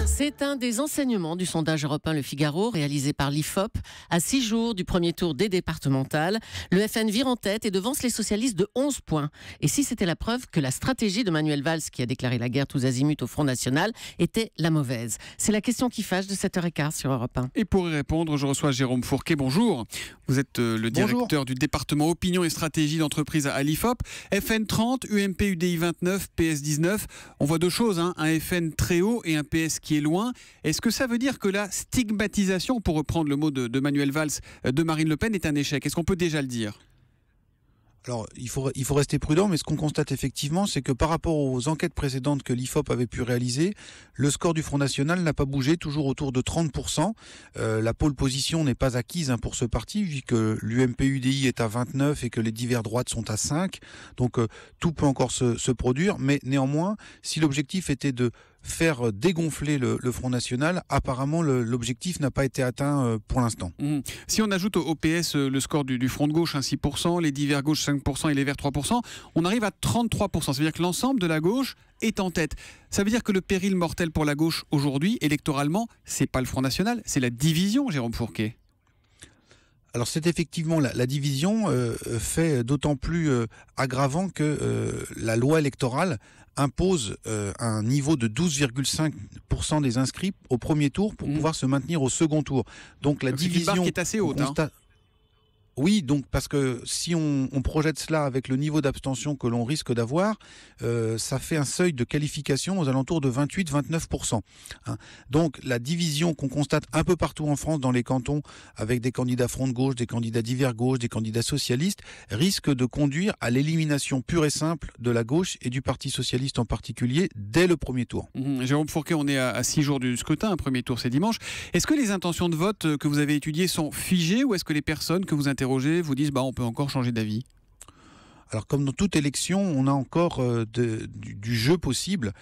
C'est un des enseignements du sondage européen Le Figaro, réalisé par l'IFOP. À 6 jours du premier tour des départementales, le FN vire en tête et devance les socialistes de 11 points. Et si c'était la preuve que la stratégie de Manuel Valls, qui a déclaré la guerre tous azimuts au Front National, était la mauvaise? C'est la question qui fâche de 7h15 sur Europe 1. Et pour y répondre, je reçois Jérôme Fourquet. Bonjour. Vous êtes le directeur du département opinion et stratégie d'entreprise à l'IFOP. FN 30, UMP UDI 29, PS 19. On voit deux choses, un FN très haut et un PS qui est loin. Est-ce que ça veut dire que la stigmatisation, pour reprendre le mot de Manuel Valls, de Marine Le Pen est un échec? Est-ce qu'on peut déjà le dire? Alors, il faut rester prudent, mais ce qu'on constate effectivement, c'est que par rapport aux enquêtes précédentes que l'IFOP avait pu réaliser, le score du Front National n'a pas bougé, toujours autour de 30%. La pole position n'est pas acquise pour ce parti, vu que l'UMP-UDI est à 29 et que les divers droites sont à 5. Donc, tout peut encore se produire, mais néanmoins, si l'objectif était de faire dégonfler le Front National, apparemment l'objectif n'a pas été atteint pour l'instant. Si on ajoute au PS le score du Front de gauche 6%, les divers gauche 5% et les Verts 3%, on arrive à 33%. Ça veut dire que l'ensemble de la gauche est en tête. Ça veut dire que le péril mortel pour la gauche aujourd'hui, électoralement, c'est pas le Front National, c'est la division, Jérôme Fourquet. Alors c'est effectivement la division fait d'autant plus aggravant que la loi électorale impose un niveau de 12,5% des inscrits au premier tour pour pouvoir se maintenir au second tour. Donc la division... C'est une barre qui est assez haute. Oui, donc parce que si on projette cela avec le niveau d'abstention que l'on risque d'avoir, ça fait un seuil de qualification aux alentours de 28-29%. Donc la division qu'on constate un peu partout en France dans les cantons, avec des candidats front de gauche, des candidats divers gauche, des candidats socialistes, risque de conduire à l'élimination pure et simple de la gauche et du Parti socialiste en particulier dès le premier tour. Jérôme Fourquet, on est à 6 jours du scrutin, un premier tour c'est dimanche. Est-ce que les intentions de vote que vous avez étudiées sont figées ou est-ce que les personnes que vous interrogez vous disent on peut encore changer d'avis? Alors comme dans toute élection, on a encore du jeu possible,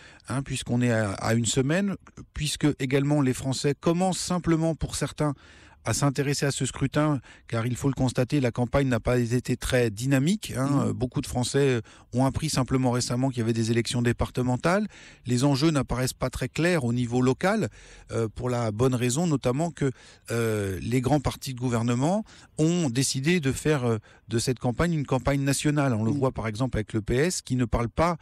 puisqu'on est à une semaine, puisque également les Français commencent simplement pour certains à s'intéresser à ce scrutin, car il faut le constater, la campagne n'a pas été très dynamique. Beaucoup de Français ont appris simplement récemment qu'il y avait des élections départementales. Les enjeux n'apparaissent pas très clairs au niveau local, pour la bonne raison notamment que les grands partis de gouvernement ont décidé de faire de cette campagne une campagne nationale. On le voit par exemple avec le PS qui ne parle pas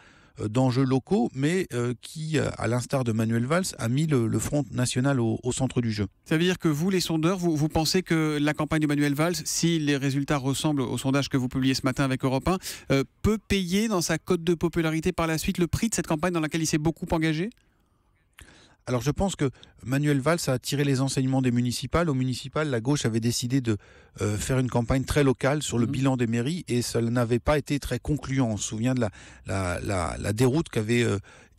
d'enjeux locaux, mais qui, à l'instar de Manuel Valls, a mis le Front National au centre du jeu. Ça veut dire que vous, les sondeurs, vous pensez que la campagne de Manuel Valls, si les résultats ressemblent au sondage que vous publiez ce matin avec Europe 1, peut payer dans sa cote de popularité par la suite le prix de cette campagne dans laquelle il s'est beaucoup engagé? Alors je pense que Manuel Valls a tiré les enseignements des municipales. Au municipal, la gauche avait décidé de faire une campagne très locale sur le bilan des mairies et ça n'avait pas été très concluant. On se souvient de la déroute qu'avait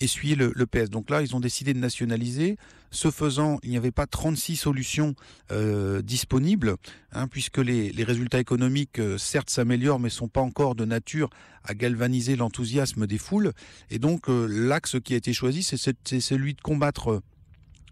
essuyé le PS. Donc là, ils ont décidé de nationaliser. Ce faisant, il n'y avait pas 36 solutions disponibles, puisque les résultats économiques, certes, s'améliorent, mais ne sont pas encore de nature à galvaniser l'enthousiasme des foules. Et donc, l'axe qui a été choisi, c'est celui de combattre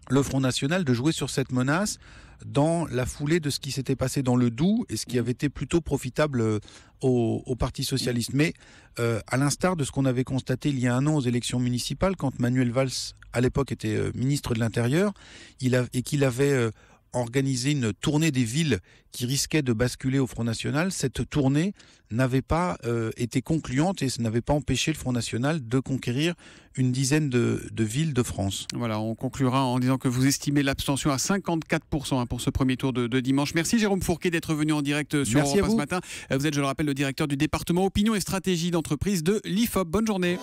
le Front National, de jouer sur cette menace dans la foulée de ce qui s'était passé dans le Doubs et ce qui avait été plutôt profitable au Parti socialiste. Mais à l'instar de ce qu'on avait constaté il y a un an aux élections municipales, quand Manuel Valls, à l'époque, était ministre de l'Intérieur, et qu'il avait organisé une tournée des villes qui risquait de basculer au Front National, cette tournée n'avait pas été concluante et ça n'avait pas empêché le Front National de conquérir une dizaine de villes de France. Voilà, on conclura en disant que vous estimez l'abstention à 54% pour ce premier tour de dimanche. Merci Jérôme Fourquet d'être venu en direct sur Europe 1 ce matin. Vous êtes, je le rappelle, le directeur du département opinion et stratégie d'entreprise de l'IFOP. Bonne journée.